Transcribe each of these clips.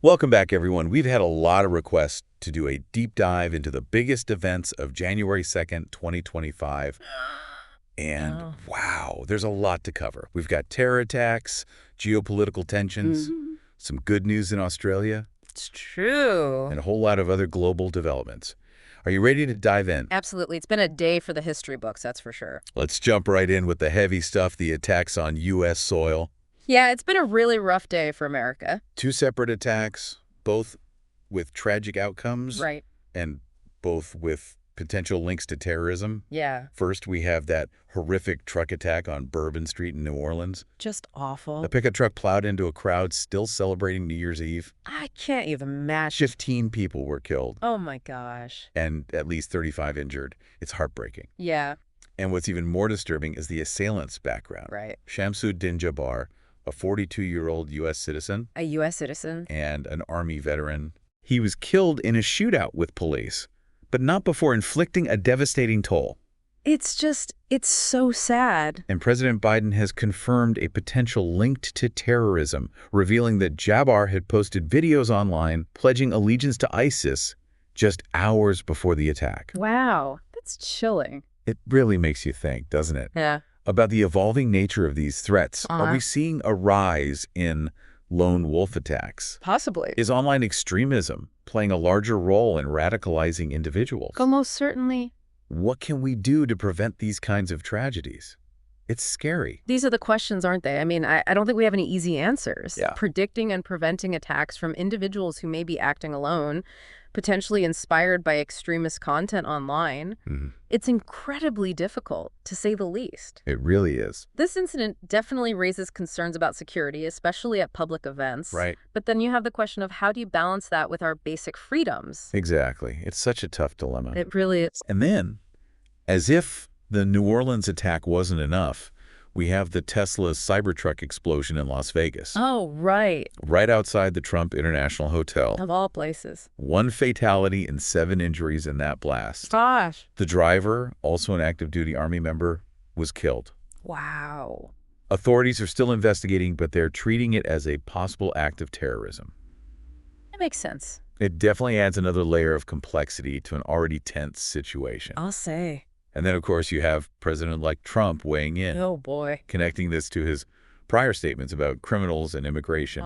Welcome back, everyone. We've had a lot of requests to do a deep dive into the biggest events of January 2nd, 2025. And Oh. wow, there's a lot to cover. We've got terror attacks, geopolitical tensions, some good news in Australia, It's true. and a whole lot of other global developments. Are you ready to dive in? Absolutely. It's been a day for the history books, that's for sure. Let's jump right in with the heavy stuff, the attacks on U.S. soil. Yeah, it's been a really rough day for America. Two separate attacks, both with tragic outcomes Right. and both with potential links to terrorism. Yeah. First, we have that horrific truck attack on Bourbon Street in New Orleans. Just awful. The pickup truck plowed into a crowd still celebrating New Year's Eve. I can't even imagine. 15 people were killed Oh my gosh. and at least 35 injured. It's heartbreaking. Yeah, And what's even more disturbing is the assailant's background. right. Shamsuddin Jabbar, a 42-year-old U.S. citizen A U.S. citizen. and an Army veteran. He was killed in a shootout with police, but not before inflicting a devastating toll. It's so sad. And President Biden has confirmed a potential linked to terrorism, revealing that Jabbar had posted videos online pledging allegiance to ISIS just hours before the attack. Wow. That's chilling. It really makes you think, doesn't it? Yeah. About the evolving nature of these threats. Are Uh-huh. we seeing a rise in lone wolf attacks? Possibly. Is online extremism playing a larger role in radicalizing individuals? Almost certainly. What can we do to prevent these kinds of tragedies? It's scary. These are the questions, aren't they? I mean, I don't think we have any easy answers. Yeah. Predicting and preventing attacks from individuals who may be acting alone, potentially inspired by extremist content online, it's incredibly difficult, to say the least. It really is. This incident definitely raises concerns about security, especially at public events. Right. But then you have the question of how do you balance that with our basic freedoms? Exactly. It's such a tough dilemma. It really is. And then, as if the New Orleans attack wasn't enough, we have the Tesla Cybertruck explosion in Las Vegas, Oh, right. right outside the Trump International Hotel. Of all places. 1 fatality and 7 injuries in that blast. Gosh. The driver, also an active duty Army member, was killed. Wow. Authorities are still investigating, but they're treating it as a possible act of terrorism. That makes sense. It definitely adds another layer of complexity to an already tense situation. I'll say. And then, of course, you have President-elect Trump weighing in, Oh, boy. connecting this to his prior statements about criminals and immigration.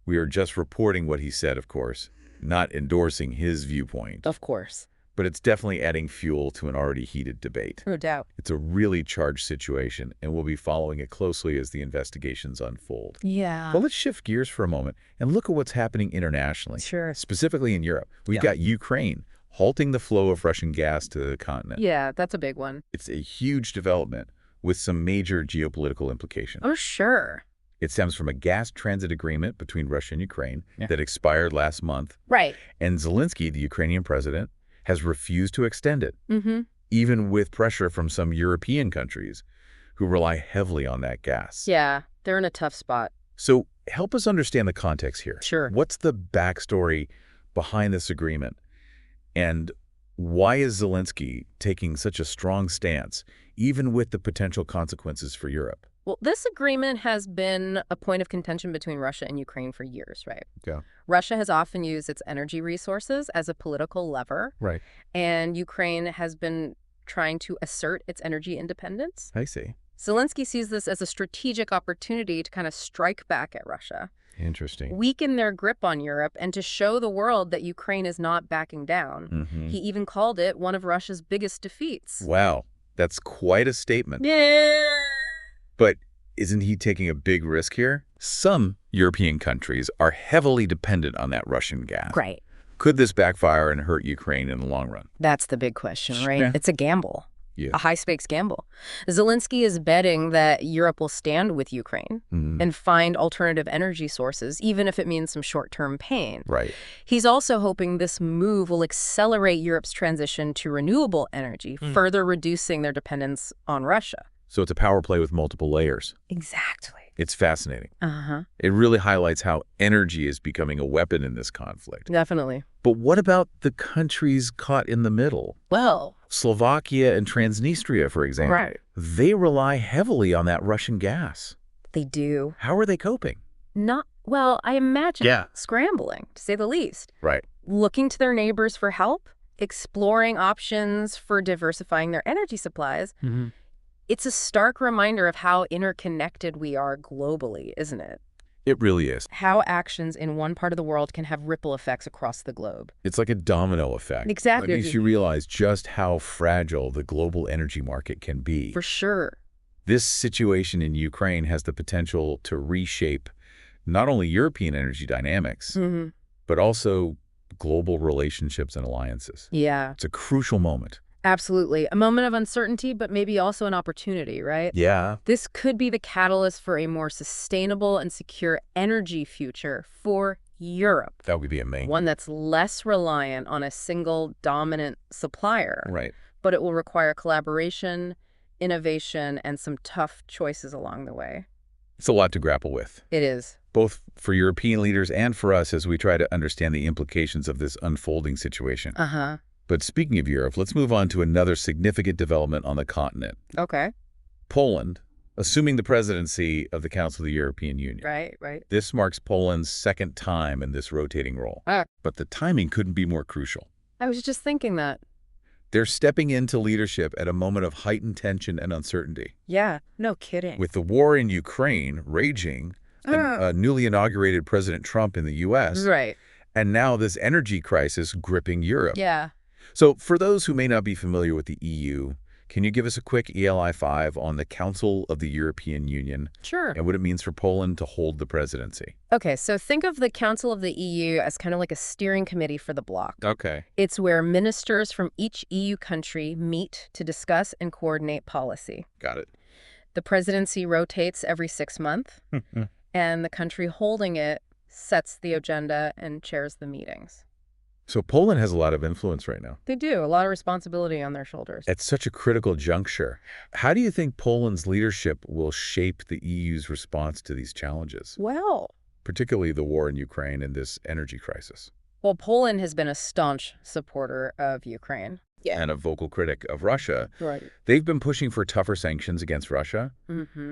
We are just reporting what he said, of course, not endorsing his viewpoint. Of course. But it's definitely adding fuel to an already heated debate. No doubt. It's a really charged situation, and we'll be following it closely as the investigations unfold. Yeah. But let's shift gears for a moment and look at what's happening internationally, Sure. specifically in Europe. We've Yeah. got Ukraine halting the flow of Russian gas to the continent. Yeah, that's a big one. It's a huge development with some major geopolitical implications. Oh, sure. It stems from a gas transit agreement between Russia and Ukraine Yeah. that expired last month, Right. and Zelensky, the Ukrainian president, has refused to extend it, Mm-hmm. even with pressure from some European countries who rely heavily on that gas. Yeah, they're in a tough spot. So help us understand the context here. Sure. What's the backstory behind this agreement? And why is Zelensky taking such a strong stance, even with the potential consequences for Europe? Well, this agreement has been a point of contention between Russia and Ukraine for years, right? Yeah. Russia has often used its energy resources as a political lever, Right. and Ukraine has been trying to assert its energy independence. I see. Zelensky sees this as a strategic opportunity to kind of strike back at Russia, Interesting. weaken their grip on Europe, and to show the world that Ukraine is not backing down. He even called it one of Russia's biggest defeats. Wow. That's quite a statement. Yeah. But isn't he taking a big risk here? Some European countries are heavily dependent on that Russian gas. Right. Could this backfire and hurt Ukraine in the long run? That's the big question, right? Yeah. It's a gamble. Yeah. A high-stakes gamble. Zelensky is betting that Europe will stand with Ukraine and find alternative energy sources, even if it means some short-term pain. Right. He's also hoping this move will accelerate Europe's transition to renewable energy, further reducing their dependence on Russia. So it's a power play with multiple layers. Exactly. It's fascinating. Uh-huh. It really highlights how energy is becoming a weapon in this conflict. Definitely. But what about the countries caught in the middle? Well, Slovakia and Transnistria, for example. Right. They rely heavily on that Russian gas. they do. How are they coping? Not Well, I imagine Yeah. scrambling, to say the least. Right. Looking to their neighbors for help, exploring options for diversifying their energy supplies. It's a stark reminder of how interconnected we are globally, isn't it? It really is. How actions in one part of the world can have ripple effects across the globe. It's like a domino effect. Exactly. It makes you realize just how fragile the global energy market can be. For sure. This situation in Ukraine has the potential to reshape not only European energy dynamics, but also global relationships and alliances. Yeah, It's a crucial moment. absolutely. A moment of uncertainty, but maybe also an opportunity, right? Yeah. This could be the catalyst for a more sustainable and secure energy future for Europe. That would be amazing. One that's less reliant on a single dominant supplier. Right. But it will require collaboration, innovation, and some tough choices along the way. It's a lot to grapple with, It is. both for European leaders and for us as we try to understand the implications of this unfolding situation. Uh-huh. But speaking of Europe, let's move on to another significant development on the continent. Okay. Poland, assuming the presidency of the Council of the European Union. Right. This marks Poland's second time in this rotating role. Ah. But the timing couldn't be more crucial. I was just thinking that. They're stepping into leadership at a moment of heightened tension and uncertainty. Yeah, no kidding. With the war in Ukraine raging, and newly inaugurated President Trump in the U.S., Right. and now this energy crisis gripping Europe. Yeah. So for those who may not be familiar with the EU, can you give us a quick ELI 5 on the Council of the European Union Sure. and what it means for Poland to hold the presidency? Okay, so think of the Council of the EU as kind of like a steering committee for the bloc. Okay. It's where ministers from each EU country meet to discuss and coordinate policy. Got it. The presidency rotates every 6 months, and the country holding it sets the agenda and chairs the meetings. So Poland has a lot of influence right now. They do, a lot of responsibility on their shoulders. At such a critical juncture, how do you think Poland's leadership will shape the EU's response to these challenges, Well, particularly the war in Ukraine and this energy crisis? well, Poland has been a staunch supporter of Ukraine. Yeah. And a vocal critic of Russia. Right. They've been pushing for tougher sanctions against Russia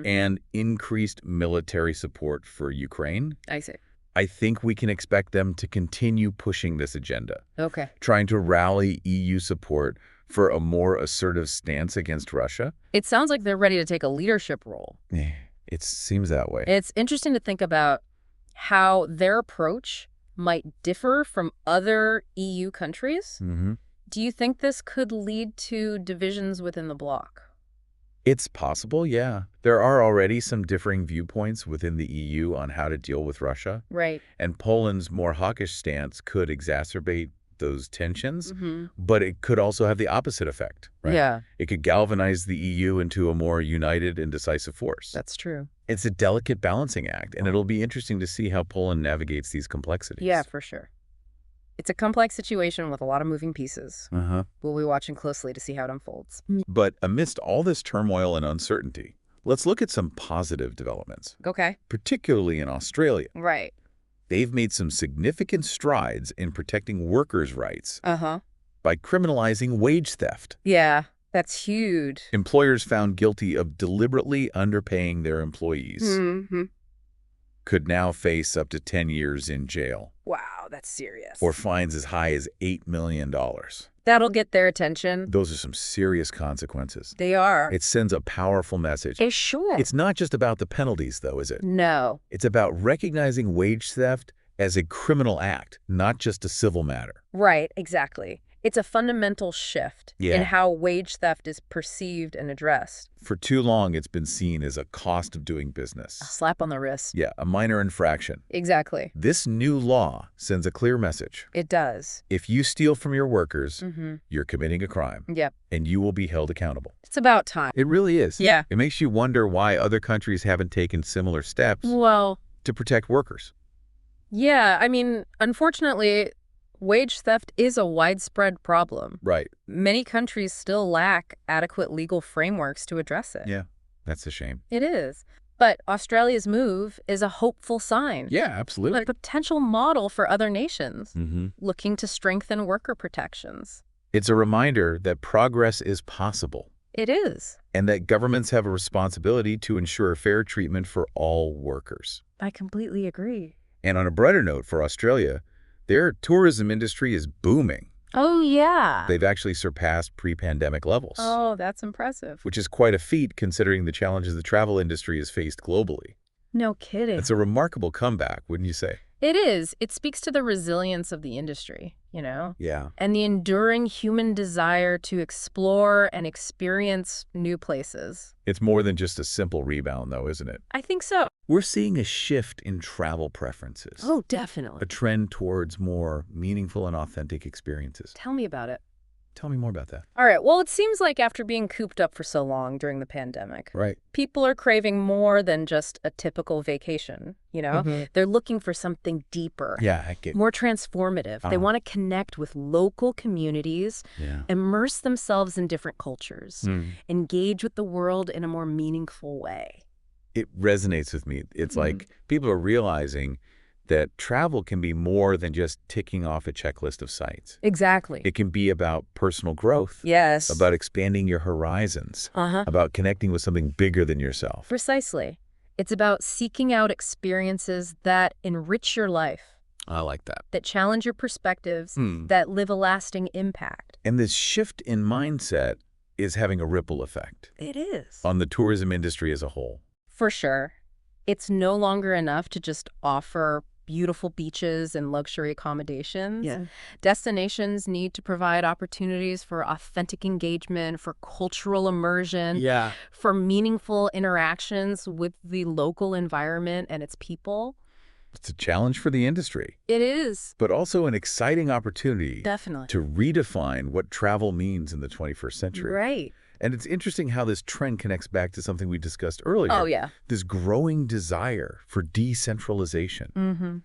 and increased military support for Ukraine. I see. I think we can expect them to continue pushing this agenda, Okay. trying to rally EU support for a more assertive stance against Russia. It sounds like they're ready to take a leadership role. It seems that way. It's interesting to think about how their approach might differ from other EU countries. Do you think this could lead to divisions within the bloc? It's possible, yeah. There are already some differing viewpoints within the EU on how to deal with Russia. Right. And Poland's more hawkish stance could exacerbate those tensions, but it could also have the opposite effect, right? Yeah, It could galvanize the EU into a more united and decisive force. that's true. It's a delicate balancing act, and it'll be interesting to see how Poland navigates these complexities. Yeah, for sure. It's a complex situation with a lot of moving pieces. We'll be watching closely to see how it unfolds. But amidst all this turmoil and uncertainty, let's look at some positive developments, Okay. particularly in Australia. Right. They've made some significant strides in protecting workers' rights Uh-huh. by criminalizing wage theft. Yeah, that's huge. Employers found guilty of deliberately underpaying their employees could now face up to 10 years in jail Wow, that's serious. or fines as high as $8 million. That'll get their attention. Those are some serious consequences. They are. It sends a powerful message. Sure. It's not just about the penalties, though, is it? No. It's about recognizing wage theft as a criminal act, not just a civil matter. Right, exactly. It's a fundamental shift in how wage theft is perceived and addressed. For too long, it's been seen as a cost of doing business. A slap on the wrist. Yeah, a minor infraction. Exactly. This new law sends a clear message. It does. If you steal from your workers, you're committing a crime, Yep. and you will be held accountable. It's about time. It really is. Yeah. It makes you wonder why other countries haven't taken similar steps Well, to protect workers. yeah, I mean, unfortunately, wage theft is a widespread problem. Right. Many countries still lack adequate legal frameworks to address it. Yeah, that's a shame. It is. But Australia's move is a hopeful sign. Yeah, absolutely. A potential model for other nations looking to strengthen worker protections. It's a reminder that progress is possible It is. and that governments have a responsibility to ensure fair treatment for all workers. I completely agree. And on a brighter note for Australia, their tourism industry is booming. Oh, yeah. They've actually surpassed pre-pandemic levels. Oh, that's impressive. Which is quite a feat considering the challenges the travel industry has faced globally. No kidding. It's a remarkable comeback, wouldn't you say? It is. It speaks to the resilience of the industry, you know? Yeah. And the enduring human desire to explore and experience new places. It's more than just a simple rebound, though, isn't it? I think so. We're seeing a shift in travel preferences. Oh, definitely. A trend towards more meaningful and authentic experiences. Tell me about it. Tell me more about that. All right. Well, it seems like after being cooped up for so long during the pandemic, Right. people are craving more than just a typical vacation, you know? They're looking for something deeper. Yeah, I get More transformative. They want to connect with local communities, immerse themselves in different cultures, engage with the world in a more meaningful way. It resonates with me. It's like people are realizing that travel can be more than just ticking off a checklist of sites. Exactly. It can be about personal growth. Yes. About expanding your horizons. About connecting with something bigger than yourself. Precisely. It's about seeking out experiences that enrich your life. I like that. That challenge your perspectives, that live a lasting impact. And this shift in mindset is having a ripple effect. It is. On the tourism industry as a whole. For sure. It's no longer enough to just offer beautiful beaches and luxury accommodations. Destinations need to provide opportunities for authentic engagement, for cultural immersion, for meaningful interactions with the local environment and its people. It's a challenge for the industry. It is. But also an exciting opportunity Definitely. to redefine what travel means in the 21st century. Right. And it's interesting how this trend connects back to something we discussed earlier. Oh, yeah. This growing desire for decentralization,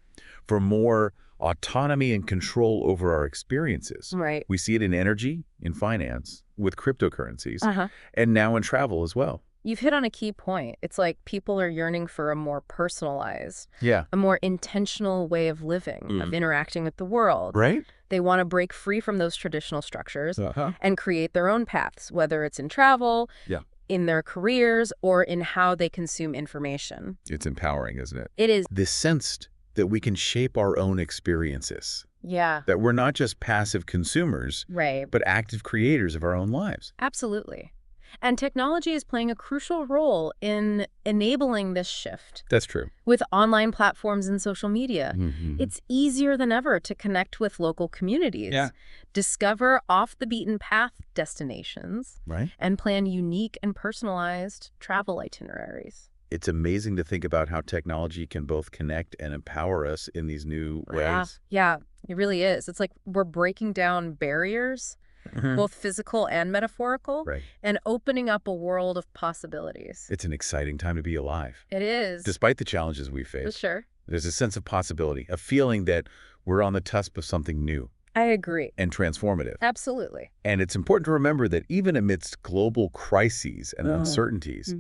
for more autonomy and control over our experiences. Right. We see it in energy, in finance, with cryptocurrencies, and now in travel as well. You've hit on a key point. It's like people are yearning for a more personalized, a more intentional way of living, of interacting with the world. Right? They want to break free from those traditional structures and create their own paths, whether it's in travel, in their careers, or in how they consume information. It's empowering, isn't it? It is. This sense that we can shape our own experiences. Yeah. That we're not just passive consumers, but active creators of our own lives. Absolutely. And technology is playing a crucial role in enabling this shift. That's true. With online platforms and social media, it's easier than ever to connect with local communities, discover off-the-beaten-path destinations, and plan unique and personalized travel itineraries. It's amazing to think about how technology can both connect and empower us in these new ways. Yeah, it really is. It's like we're breaking down barriers, both physical and metaphorical, and opening up a world of possibilities. It's an exciting time to be alive. It is. Despite the challenges we face. For sure. There's a sense of possibility, a feeling that we're on the cusp of something new. I agree. And transformative. Absolutely. And it's important to remember that even amidst global crises and uncertainties,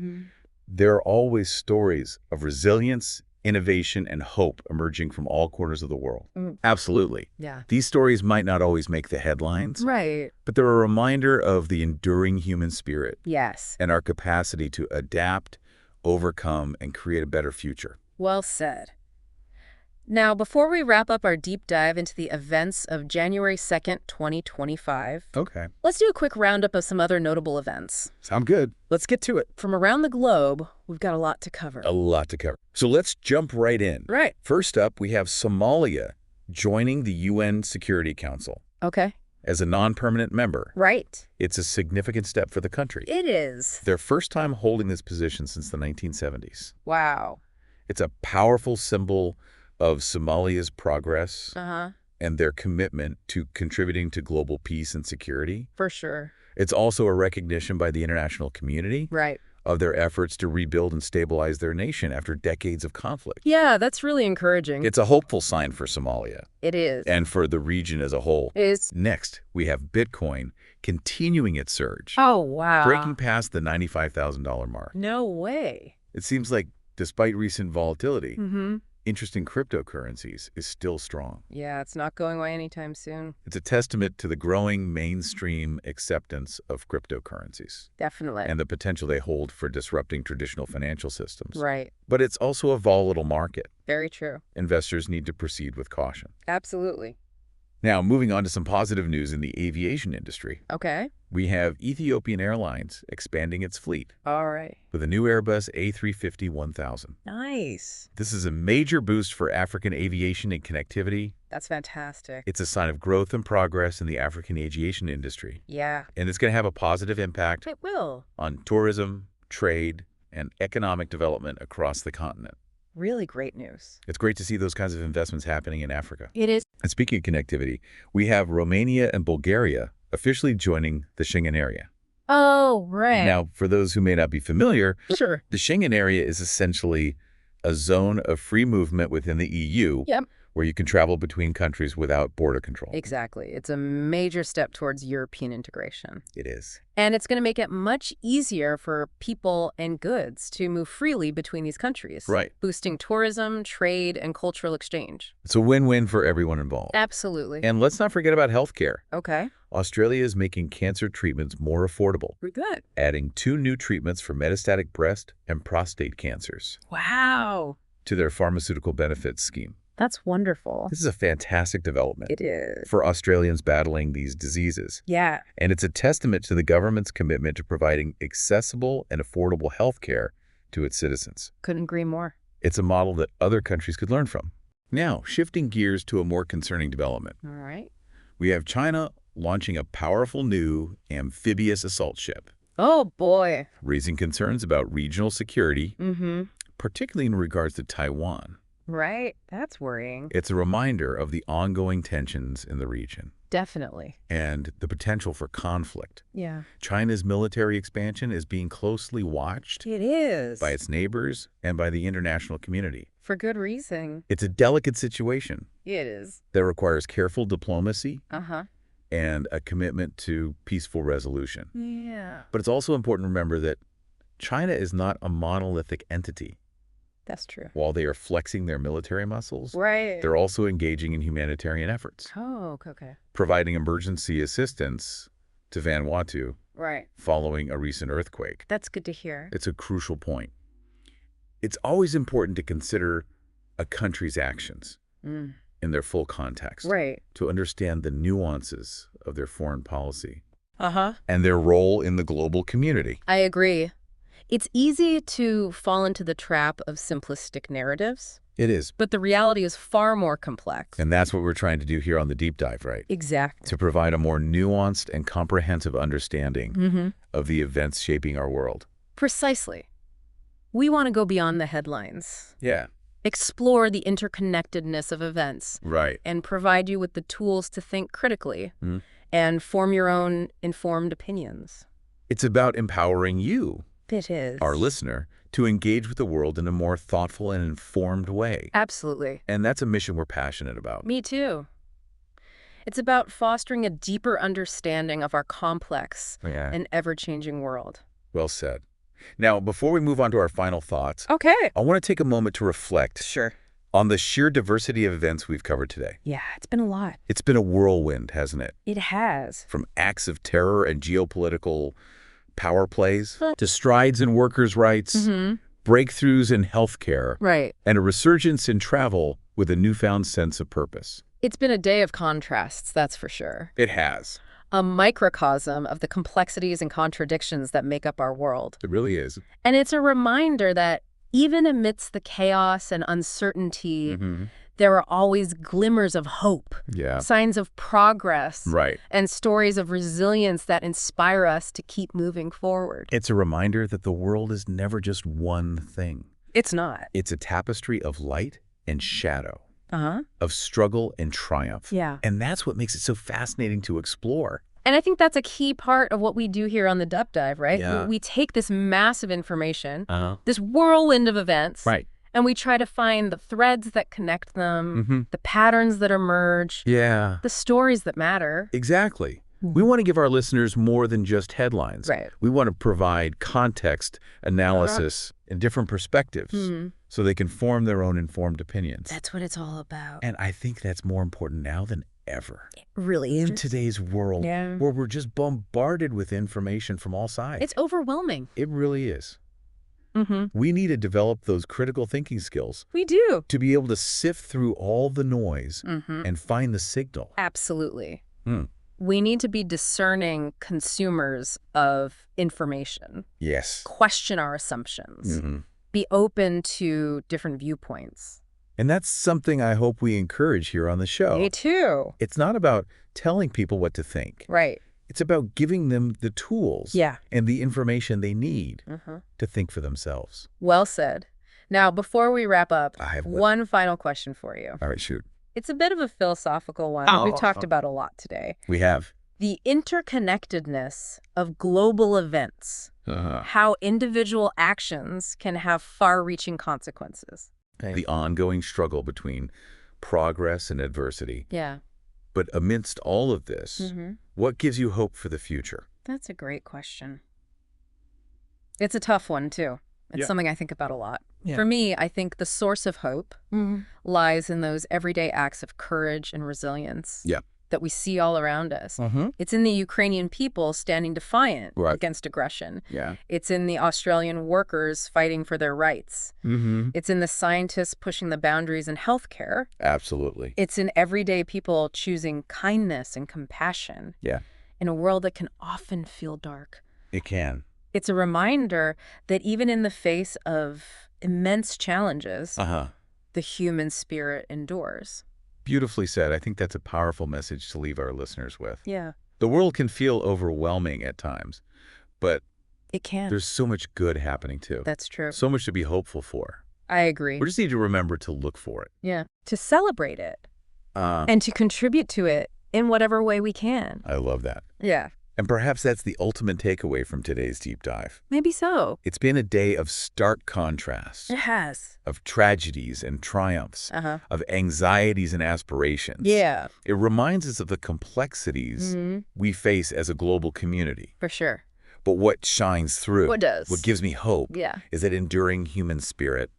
there are always stories of resilience, innovation, and hope emerging from all corners of the world. Absolutely. Yeah. These stories might not always make the headlines, but they're a reminder of the enduring human spirit. Yes. And our capacity to adapt, overcome, and create a better future. Well said. Now, before we wrap up our deep dive into the events of January 2nd, 2025, let's do a quick roundup of some other notable events. Sound good. Let's get to it. From around the globe, we've got a lot to cover. A lot to cover. So let's jump right in. Right. First up, we have Somalia joining the UN Security Council. As a non-permanent member. Right. It's a significant step for the country. It is. Their first time holding this position since the 1970s. Wow. It's a powerful symbol of Somalia's progress and their commitment to contributing to global peace and security. For sure. It's also a recognition by the international community of their efforts to rebuild and stabilize their nation after decades of conflict. Yeah, that's really encouraging. It's a hopeful sign for Somalia. It is. And for the region as a whole. It is. Next, we have Bitcoin continuing its surge. Oh, wow. Breaking past the $95,000 mark. No way. It seems like, despite recent volatility, interest in cryptocurrencies is still strong. Yeah, it's not going away anytime soon. It's a testament to the growing mainstream acceptance of cryptocurrencies Definitely. and the potential they hold for disrupting traditional financial systems. Right. But it's also a volatile market. Very true. Investors need to proceed with caution. Absolutely. Now, moving on to some positive news in the aviation industry. Okay. We have Ethiopian Airlines expanding its fleet All right. with a new Airbus A350-1000. Nice. This is a major boost for African aviation and connectivity. That's fantastic. It's a sign of growth and progress in the African aviation industry. Yeah. And it's going to have a positive impact It will. on tourism, trade, and economic development across the continent. Really great news. It's great to see those kinds of investments happening in Africa. It is. And speaking of connectivity, we have Romania and Bulgaria officially joining the Schengen area. Oh, right. Now, for those who may not be familiar, Sure. the Schengen area is essentially a zone of free movement within the EU. Yep. Where you can travel between countries without border control. Exactly. It's a major step towards European integration. It is. And it's going to make it much easier for people and goods to move freely between these countries. Right. Boosting tourism, trade, and cultural exchange. It's a win-win for everyone involved. Absolutely. And let's not forget about healthcare. Okay. Australia is making cancer treatments more affordable, We're good. adding 2 new treatments for metastatic breast and prostate cancers Wow. to their pharmaceutical benefits scheme. That's wonderful. This is a fantastic development It is. for Australians battling these diseases. Yeah. And it's a testament to the government's commitment to providing accessible and affordable health care to its citizens. Couldn't agree more. It's a model that other countries could learn from. Now, shifting gears to a more concerning development. All right. We have China launching a powerful new amphibious assault ship, Oh, boy. raising concerns about regional security, Mm-hmm. particularly in regards to Taiwan. Right. That's worrying. It's a reminder of the ongoing tensions in the region Definitely. and the potential for conflict. Yeah. China's military expansion is being closely watched It is. by its neighbors and by the international community. For good reason. It's a delicate situation It is. that requires careful diplomacy Uh-huh. and a commitment to peaceful resolution. Yeah. But it's also important to remember that China is not a monolithic entity. That's true. While they are flexing their military muscles, Right. they're also engaging in humanitarian efforts, Oh, okay. providing emergency assistance to Vanuatu Right. following a recent earthquake. That's good to hear. It's a crucial point. It's always important to consider a country's actions Mm. in their full context, Right. to understand the nuances of their foreign policy Uh-huh. and their role in the global community. I agree. It's easy to fall into the trap of simplistic narratives, It is. but the reality is far more complex. And that's what we're trying to do here on the Deep Dive, right? Exactly. To provide a more nuanced and comprehensive understanding Mm-hmm. of the events shaping our world. Precisely. We want to go beyond the headlines, Yeah. explore the interconnectedness of events, Right. and provide you with the tools to think critically Mhm. and form your own informed opinions. It's about empowering you, It is. our listener, to engage with the world in a more thoughtful and informed way. Absolutely. And that's a mission we're passionate about. Me too. It's about fostering a deeper understanding of our complex Yeah. and ever-changing world. Well said. Now, before we move on to our final thoughts, Okay. I want to take a moment to reflect Sure. on the sheer diversity of events we've covered today. Yeah, it's been a lot. It's been a whirlwind, hasn't it? It has. From acts of terror and geopolitical power plays to strides in workers' rights, Mm-hmm. breakthroughs in healthcare, Right. and a resurgence in travel with a newfound sense of purpose. It's been a day of contrasts, that's for sure. It has. A microcosm of the complexities and contradictions that make up our world. It really is. And it's a reminder that even amidst the chaos and uncertainty, there are always glimmers of hope, Yeah. signs of progress, Right. and stories of resilience that inspire us to keep moving forward. It's a reminder that the world is never just one thing. It's not. It's a tapestry of light and shadow, Uh-huh. of struggle and triumph. Yeah. And that's what makes it so fascinating to explore. And I think that's a key part of what we do here on the Deep Dive, right? Yeah. We take this massive information, Uh-huh. this whirlwind of events, Right. and we try to find the threads that connect them, Mm-hmm. the patterns that emerge, Yeah. the stories that matter. Exactly. We want to give our listeners more than just headlines. Right. We want to provide context, analysis, and different perspectives. so they can form their own informed opinions. That's what it's all about. And I think that's more important now than ever. It really is. In today's world, where we're just bombarded with information from all sides. It's overwhelming. It really is. We need to develop those critical thinking skills. We do. To be able to sift through all the noise and find the signal. Absolutely. We need to be discerning consumers of information. Yes. Question our assumptions. Be open to different viewpoints. And that's something I hope we encourage here on the show. Me too. It's not about telling people what to think. Right. It's about giving them the tools and the information they need to think for themselves. Well said. Now, before we wrap up, I have one final question for you. All right, shoot. It's a bit of a philosophical one. We've talked about a lot today. We have. The interconnectedness of global events. How individual actions can have far-reaching consequences. The ongoing struggle between progress and adversity. Yeah. But amidst all of this, what gives you hope for the future? That's a great question. It's a tough one, too. It's something I think about a lot. For me, I think the source of hope lies in those everyday acts of courage and resilience that we see all around us. It's in the Ukrainian people standing defiant against aggression. It's in the Australian workers fighting for their rights. It's in the scientists pushing the boundaries in healthcare. Absolutely. It's in everyday people choosing kindness and compassion. In a world that can often feel dark. It can. It's a reminder that even in the face of immense challenges, the human spirit endures. Beautifully said. I think that's a powerful message to leave our listeners with. Yeah. The world can feel overwhelming at times, but it can. There's so much good happening too. That's true. So much to be hopeful for. I agree. We just need to remember to look for it. Yeah. To celebrate it. And to contribute to it in whatever way we can. I love that. Yeah. And perhaps that's the ultimate takeaway from today's deep dive. Maybe so. It's been a day of stark contrasts. It has. Of tragedies and triumphs. Of anxieties and aspirations. Yeah. It reminds us of the complexities we face as a global community. For sure. But what shines through, what gives me hope, is that enduring human spirit.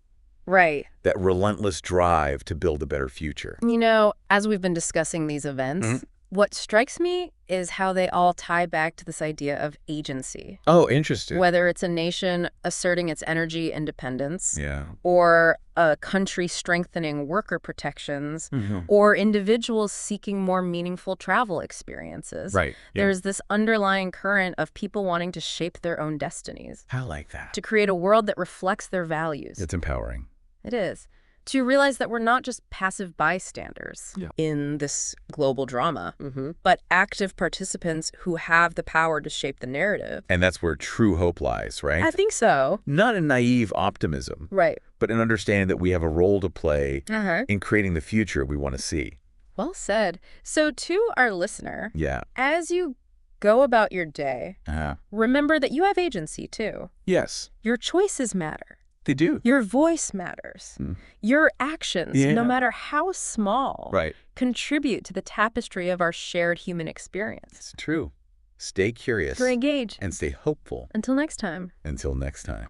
Right. That relentless drive to build a better future. You know, as we've been discussing these events, what strikes me is how they all tie back to this idea of agency. Oh, interesting. Whether it's a nation asserting its energy independence, or a country strengthening worker protections, or individuals seeking more meaningful travel experiences. Right. There's this underlying current of people wanting to shape their own destinies. I like that. To create a world that reflects their values. It's empowering. It is. To realize that we're not just passive bystanders in this global drama, but active participants who have the power to shape the narrative. And that's where true hope lies, right? I think so. Not in naive optimism. Right. But in understanding that we have a role to play in creating the future we want to see. Well said. So to our listener, as you go about your day, remember that you have agency too. Yes. Your choices matter. They do. Your voice matters. Your actions, no matter how small, contribute to the tapestry of our shared human experience. It's true. Stay curious. Stay engaged. And stay hopeful. Until next time. Until next time.